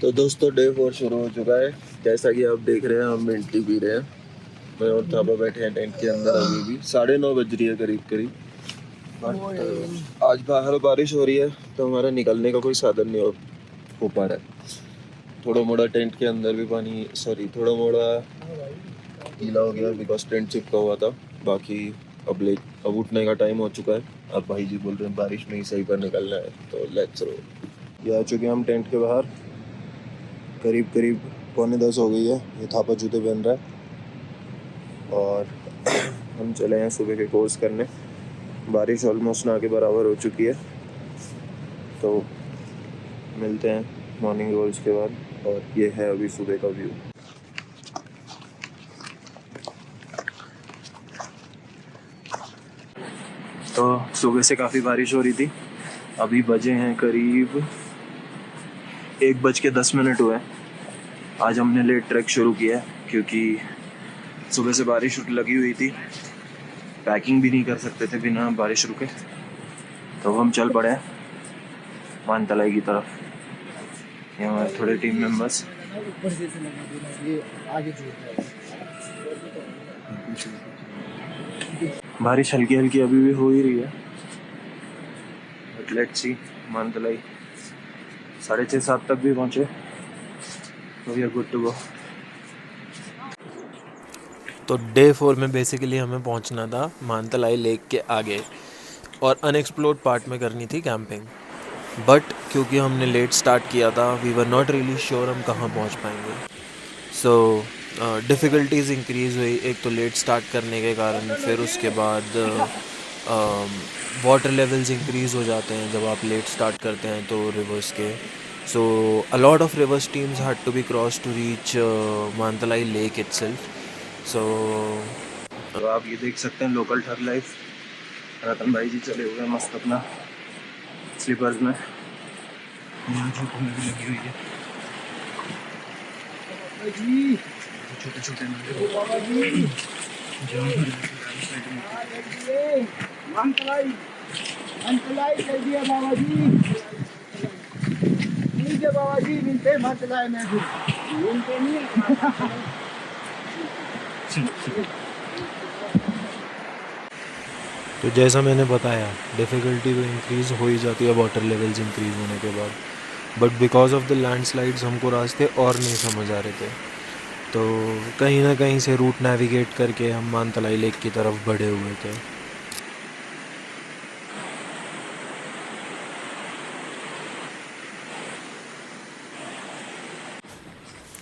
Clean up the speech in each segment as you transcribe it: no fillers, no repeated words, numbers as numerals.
तो दोस्तों डे 4 शुरू हो चुका है। जैसा कि आप देख रहे हैं हम मिंट टी पी रहे हैं। मैं और थापा बैठे हैं टेंट के अंदर। अभी भी 9:30 बज रही है करीब करीब। बट आज बाहर बारिश हो रही है तो हमारा निकलने का कोई साधन नहीं हो पा रहा है। थोड़ा मोड़ा टेंट के अंदर भी पानी थोड़ा मोड़ा गीला हो गया बिकॉज टेंट चिपका हुआ था। बाकी अब उठने का टाइम हो चुका है। अब भाई जी बोल रहे हैं बारिश में ही सही पर निकलना है तो लेट्स रो। ये आ चुके हैं हम टेंट के बाहर। करीब करीब 9:45 हो गई है। ये थापा जूते पहन रहा है और हम चले हैं सुबह के कोर्स करने। बारिश ऑलमोस्ट ना के बराबर हो चुकी है तो मिलते हैं मॉर्निंग रोल्स के बाद। और ये है अभी सुबह का व्यू। तो सुबह से काफ़ी बारिश हो रही थी। अभी बजे हैं करीब 1:10 हुए। आज हमने लेट ट्रैक शुरू किया है क्योंकि सुबह से बारिश लगी हुई थी। पैकिंग भी नहीं कर सकते थे बिना बारिश रुके। तो हम चल पड़े हैं मानतलाई की तरफ। ये हमारे थोड़े टीम मेंबर्स। बारिश हल्की हल्की अभी भी हो ही रही है। But let's see. मानतलाई 6:30-7 तक भी पहुँचे तो we are good to go. तो डे 4 में बेसिकली हमें पहुंचना था मानतलाई लेक के आगे और अनएक्सप्लोर्ड पार्ट में करनी थी कैंपिंग। बट क्योंकि हमने लेट स्टार्ट किया था we were not really sure हम कहाँ पहुंच पाएंगे। सो डिफ़िकल्टीज़ इंक्रीज़ हुई। एक तो लेट स्टार्ट करने के कारण, फिर उसके बाद वाटर लेवल्स इंक्रीज़ हो जाते हैं जब आप लेट स्टार्ट करते हैं तो रिवर्स के। So a lot of river streams had to be cross to reach Mantalai lake itself. So तो आप ये देख सकते हैं लोकल ठग लाइफ। रतन भाई जी चले हुए हैं मस्त अपना स्लीपर्स में। झोंकों में भी लगी हुई है छोटे छोटे तो जैसा मैंने बताया डिफ़िकल्टी तो इंक्रीज़ हो ही जाती है वाटर लेवल्स इंक्रीज़ होने के बाद। But because of the landslides हमको रास्ते और नहीं समझ आ रहे थे तो कहीं ना कहीं से रूट नेविगेट करके हम मानतलाई लेक की तरफ बढ़े हुए थे।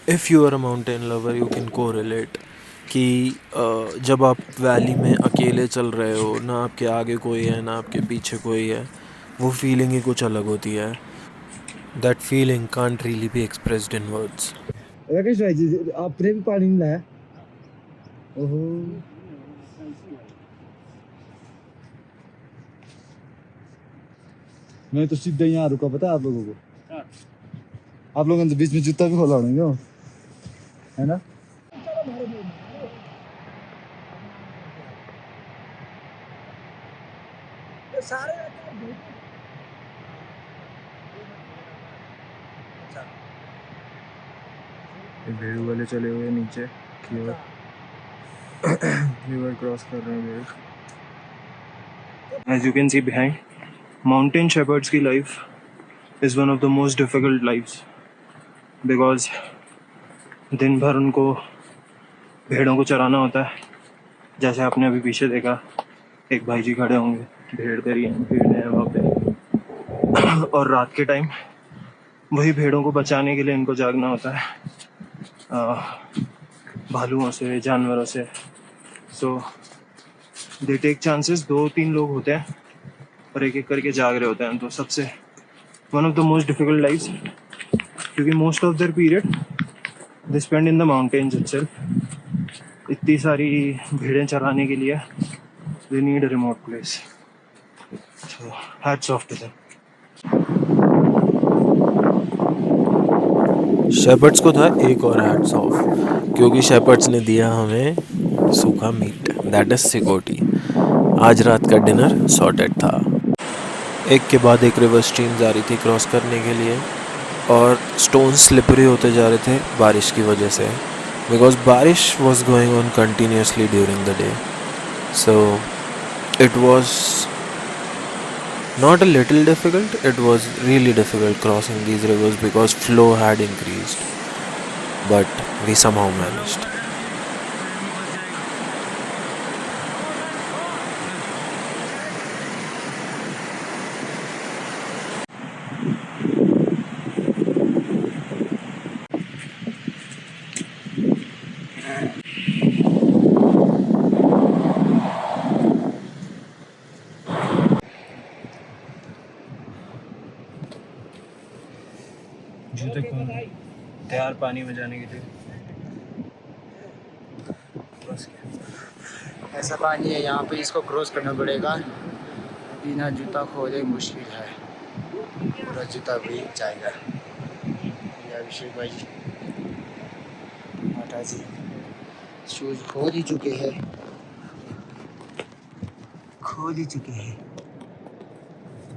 If you are a mountain lover you can correlate कि जब आप वैली में अकेले चल रहे हो, ना आपके आगे कोई है ना आपके पीछे कोई है, वो फीलिंग ही कुछ अलग होती है। That feeling can't really be expressed in words. Rakesh भाई जी आपने भी पानी नहीं लाया। ओहो मैं तो सीधा यहाँ रुका, पता है आप लोगों को। आप लोगों ने बीच में जूता भी खोला होगा है ना। भेड़ू वाले चले हुए नीचे की ओर रिवर क्रॉस कर रहे हैं। As you can see behind, mountain shepherds की life is one of the most difficult lifes because दिन भर उनको भेड़ों को चराना होता है। जैसे आपने अभी पीछे देखा एक भाई जी खड़े होंगे, भेड़ है वहाँ पे। और रात के टाइम वही भेड़ों को बचाने के लिए इनको जागना होता है भालुओं से, जानवरों से। सो दे टेक चांसेस। 2-3 लोग होते हैं और एक एक करके जाग रहे होते हैं। तो सबसे one of the most difficult lifes क्योंकि most of their period they spend in the mountains itself. इतनी सारी भेड़ें चराने के लिए they need a remote place. So hats off to them. Shepherds को था एक और हैट्स ऑफ क्योंकि शेपर्ड्स ने दिया हमें सूखा मीट, दैट इज सिकोटी। आज रात का डिनर सॉर्टेड था। एक के बाद एक रिवर स्ट्रीम्स आ रही थी क्रॉस करने के लिए और स्टोन स्लिपरी होते जा रहे थे बारिश की वजह से, बिकॉज बारिश was going on continuously during the day. So it was not a little difficult, it was really difficult crossing these rivers because flow had increased, but we somehow managed. जूते कौन तैयार पानी में जाने के लिए. ऐसा पानी है यहाँ पे, इसको क्रॉस करना पड़ेगा. बिना जूता खोले मुश्किल है, पूरा जूता भीग जाएगा. ये अभिषेक भाई माता जी शूज खोल ही चुके हैं,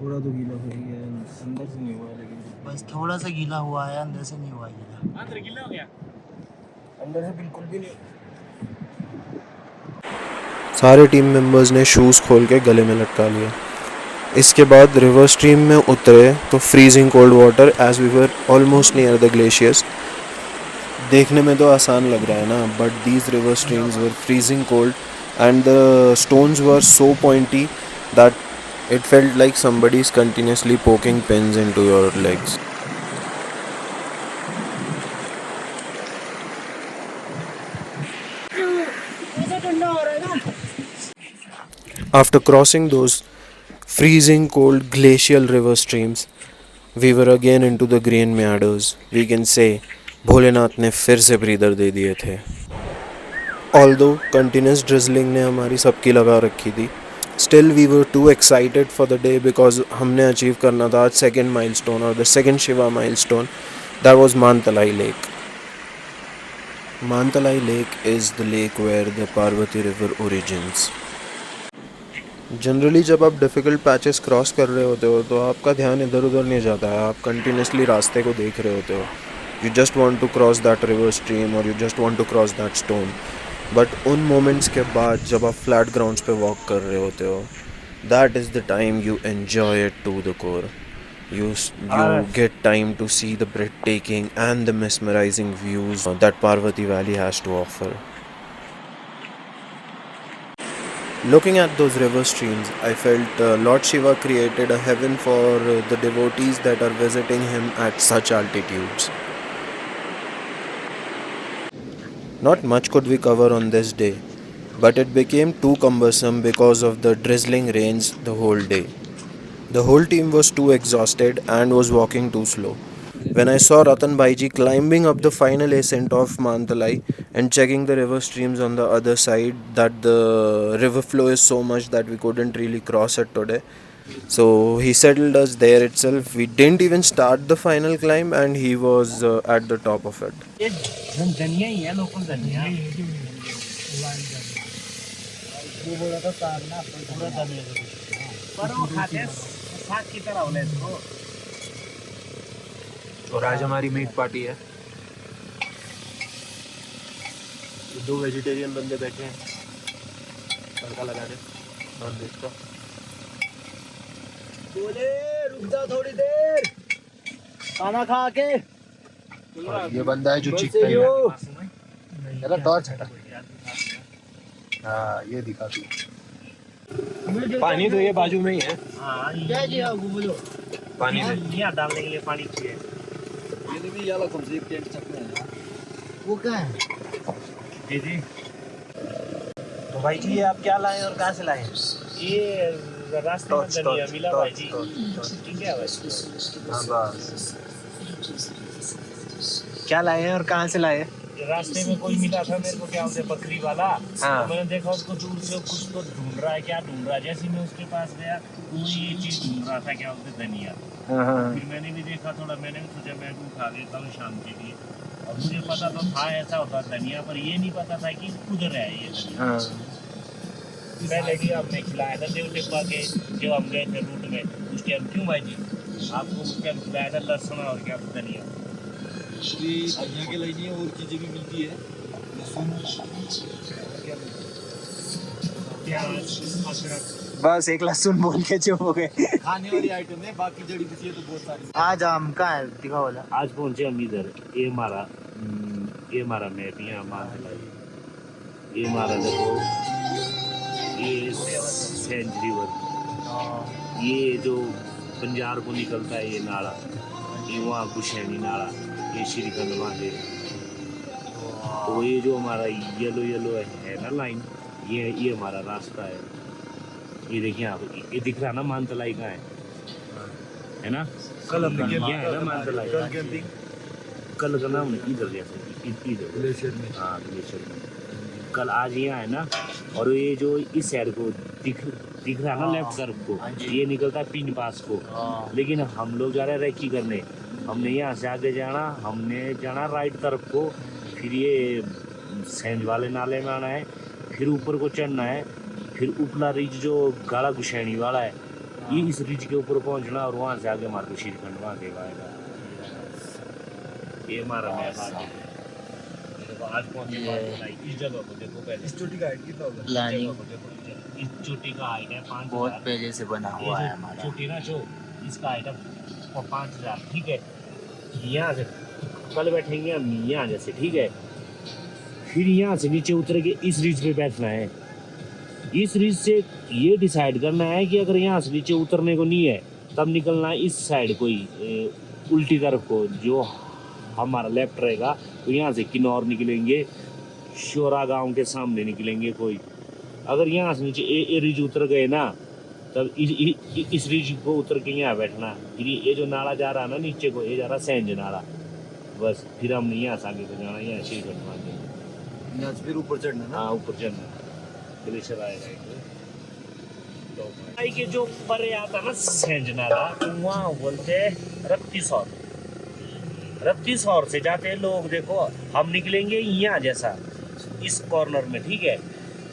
थोड़ा तो गीला हो गया है, अंदर से नहीं हुआ लेकिन बस थोड़ा सा गीला हुआ है, अंदर से नहीं हुआ गीला. अंदर गीला हो गया, अंदर से बिल्कुल भी नहीं. सारे टीम मेंबर्स ने शूज़ खोल के गले में लटका लिया. इसके बाद रिवर स्ट्रीम में उतरे तो freezing cold water as we were almost near the glaciers. देखने में तो आसान लग रहा है ना, but these river streams were freezing cold and the stones were so pointy that it felt like somebody is continuously poking pins into your legs. After crossing those freezing cold glacial river streams, we were again into the green meadows. We can say Bholenath ने फिर से breather दे दिए थे. Although continuous drizzling ने हमारी सबकी लगा रखी थी, still we were too excited for the day because हमने अचीव करना था आज सेकेंड माइलस्टोन और the second Shiva milestone, that was Mantalai lake. Mantalai lake is the lake where the Parvati river origins. Generally जब आप डिफ़िकल्ट पैचेस क्रॉस कर रहे होते हो तो आपका ध्यान इधर उधर नहीं जाता है, आप कंटिन्यूसली रास्ते को देख रहे होते हो. You just want to cross that river stream और you just want to cross that stone. But उन मोमेंट्स के बाद जब आप फ्लैट ग्राउंड्स पे वॉक कर रहे होते हो, that is the time you enjoy it to the core. You get time to see the breathtaking and the mesmerizing views that Parvati Valley has to offer. Looking at those river streams, I felt Lord Shiva created a heaven for the devotees that are visiting him at such altitudes. Not much could we cover on this day, but it became too cumbersome because of the drizzling rains the whole day. The whole team was too exhausted and was walking too slow. When I saw Ratan Bhaiji climbing up the final ascent of Mantalai and checking the river streams on the other side, that the river flow is so much that we couldn't really cross it today. So he settled us there itself. We didn't even start the final climb and he was at the top of it. धनिया ही है, local धनिया. वो बोला था सारना पूरा धनिया पर वो खाते हैं साग की तरह होने इसको. और आज हमारी मीट पार्टी है. दो वेजिटेरियन बंदे बैठे हैं, तड़का लगा रहे नॉन वेज का. बोले रुक जा थोड़ी देर, खाना खा के. ये बंदा है जो चिकन है, जरा टॉर्च हटा. हाँ ये दिखा तू. पानी तो ये बाजू में ही है. क्या जी आपको बोलो पानी में यहाँ डालने के लिए पानी चाहिए. ये भी याला कम से टेंट तक में है. वो क्या है? जी जी. तो भाई जी ये आप क्या लाए और कहाँ से लाए? ये रास्ते में धनिया मिला भाई जी. ठीक है भाई. हाँ बस. क्या लाए हैं और कहाँ से लाए? रास्ते में कोई मिला था मेरे को, क्या होता है बकरी वाला. हाँ. तो मैंने देखा उसको दूर से कुछ तो ढूंढ रहा है, क्या ढूंढ रहा है. जैसे मैं उसके पास गया वो ये चीज ढूंढ रहा था, क्या होता है धनिया. फिर मैंने भी देखा थोड़ा, मैंने भी सोचा मैं भी खा लेता हूँ शाम के लिए. और मुझे पता तो था ऐसा होता धनिया, पर ये नहीं पता था कि उधर है ये धनिया. पहले भी हमने खिलाया था देव टिब्बा के, जब हम गए थे रूट में उस टाइम. क्यों भाई जी? आपको उसके बैटर लहसुन और क्या धनिया यहाँ के लिए नहीं और चीजें भी मिलती है, लहसुन, प्याज अदरक। बस एक लहसुन बोल के चुप हो गए। खाने वाली आइटम है, बाकी जड़ी बूटी तो बहुत सारी। आज हम कहाँ है, दिखा बोला। आज पहुंचे हम इधर। ये हमारा मैप यहाँ मानतलाई। ये हमारा देखो, ये सेंज रिवर, ये जो बंजार को निकलता है ये नाला, ये वहाँ गुशैनी नाला, ये श्रीखंड महादेव। तो ये जो हमारा येलो येलो है ना लाइन, ये हमारा रास्ता है। ये देखिए आप, ये दिख रहा ना मानतलाई का है ना? कल हमने ये है ना मानतलाई। कल कैंपिंग कल का नाम नहीं, इधर जैसे इधर ग्लेशियर में। हाँ ग्लेशियर में। कल आज यहाँ है ना, और ये जो इस साइड को दिख रहा ना लेफ्ट तरफ को, ये निकलता है पिन पास को। लेकिन हम लोग जा रहे हैं रेकी करने। हमने यहाँ से आगे जाना, हमने जाना राइट तरफ को, फिर ये सेंज वाले नाले में आना है, फिर ऊपर को चढ़ना है, फिर उपला रिज जो गाड़ा गुशैनी वाला है, ये इस रिज के ऊपर पहुँचना, और वहाँ से आगे हमारे को श्रीखंड वहाँ के आएगा। ये हमारा मैप आगे देखो, आज पहुँचे इस जगह को देखो पहले। इस चोटी का हाइट कितना होगा? प्लानिंग इस चोटी का हाइट है 5,000। बहुत पहले से बना हुआ है हमारा। चोटी ना जो इसका हाइट है 5,000, ठीक है। यहाँ से कल बैठेंगे हम यहाँ जैसे, ठीक है। फिर यहाँ से नीचे उतर के इस रिज पे बैठना है। इस रिज से ये डिसाइड करना है कि अगर यहाँ से नीचे उतरने को नहीं है, तब निकलना है इस साइड को ही, उल्टी तरफ को, जो हमारा लेफ्ट रहेगा। तो यहाँ से किन्नौर निकलेंगे, शोरा गांव के सामने निकलेंगे कोई। अगर यहाँ से नीचे ए रिज उतर गए ना, तब इस रिज को उतर के यहाँ बैठना। फिर ये जो नाला जा रहा है ना नीचे को, ये जा रहा सेंज नाला। बस फिर हमने यहाँ से आगे को जाना, यहाँ श्रीखंड मांगे। यहाँ से फिर ऊपर चढ़ना ना। हाँ ऊपर चढ़ना, ग्लेशियर आएगा एक तो भाई के जो परे आता ना सेंज नाला, तो वहाँ बोलते रत्तीसौर। रत्तीसौर से जाते हैं लोग। देखो हम निकलेंगे यहाँ जैसा इस कॉर्नर में, ठीक है।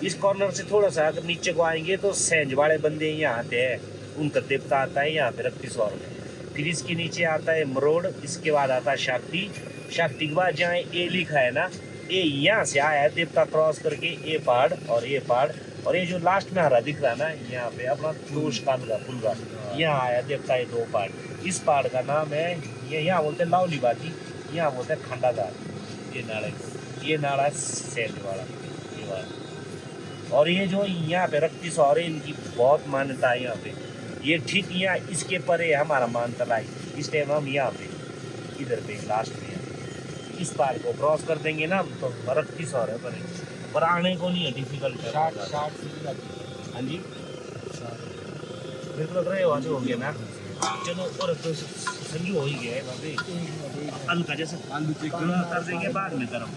इस कॉर्नर से थोड़ा सा अगर नीचे को आएंगे तो सेंज वाले बंदे यहाँ आते हैं, उनका देवता आता है यहाँ पे रत्तीसौर में। फिर इसके नीचे आता है मरोड़, इसके बाद आता है शाक्ति। शाक्ति के बाद जहाँ ए लिखा है ना, ये यहाँ से आया है देवता क्रॉस करके, ये पहाड़ और ये पहाड़, और ये जो लास्ट में हरा दिख रहा है ना, यहाँ पे अपना दोष कालगा फुलगा, यहाँ आया देवता ये 2 पहाड़। इस पहाड़ का नाम है, ये यहाँ बोलते हैं लावली बाती, यहाँ बोलते हैं खंडादार। ये नाले को, ये नाला सेंज वाला, ये वाला। और ये जो यहाँ पे रत्तीसौर है, इनकी बहुत मान्यता है यहाँ पे। ये ठीक यहाँ इसके परे हमारा मानतलाई। इस टाइम हम यहाँ पे इधर पे लास्ट में इस पार को क्रॉस कर देंगे ना, तो रत्तीसौर है परे, पर आने को नहीं है, डिफिकल्ट है। हाँ जी, मेरे को लग रहा है वहाँ से हो गया ना। चलो और तो संजू हो ही गया है वहाँ पे। हल्का जैसे आलू कर देंगे बाद में गर्म।